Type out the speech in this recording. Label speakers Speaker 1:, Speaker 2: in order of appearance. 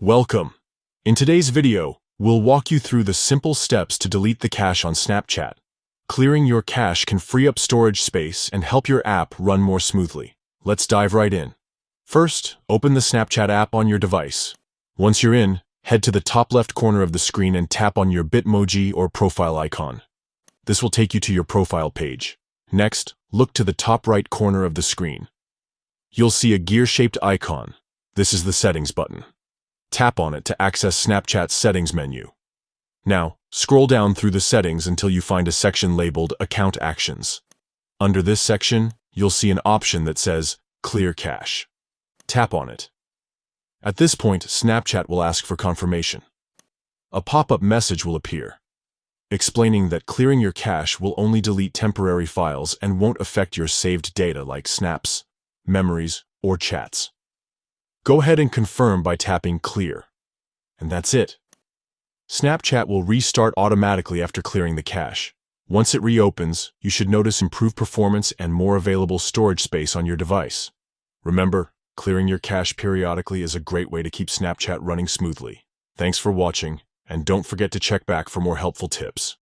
Speaker 1: Welcome. In today's video, we'll walk you through the simple steps to delete the cache on Snapchat. Clearing your cache can free up storage space and help your app run more smoothly. Let's dive right in. First, open the Snapchat app on your device. Once you're in, head to the top left corner of the screen and tap on your Bitmoji or profile icon. This will take you to your profile page. Next, look to the top right corner of the screen. You'll see a gear-shaped icon. This is the Settings button. Tap on it to access Snapchat's Settings menu. Now, scroll down through the settings until you find a section labeled Account Actions. Under this section, you'll see an option that says Clear Cache. Tap on it. At this point, Snapchat will ask for confirmation. A pop-up message will appear, explaining that clearing your cache will only delete temporary files and won't affect your saved data like snaps, memories, or chats. Go ahead and confirm by tapping Clear. And that's it. Snapchat will restart automatically after clearing the cache. Once it reopens, you should notice improved performance and more available storage space on your device. Remember, clearing your cache periodically is a great way to keep Snapchat running smoothly. Thanks for watching, and don't forget to check back for more helpful tips.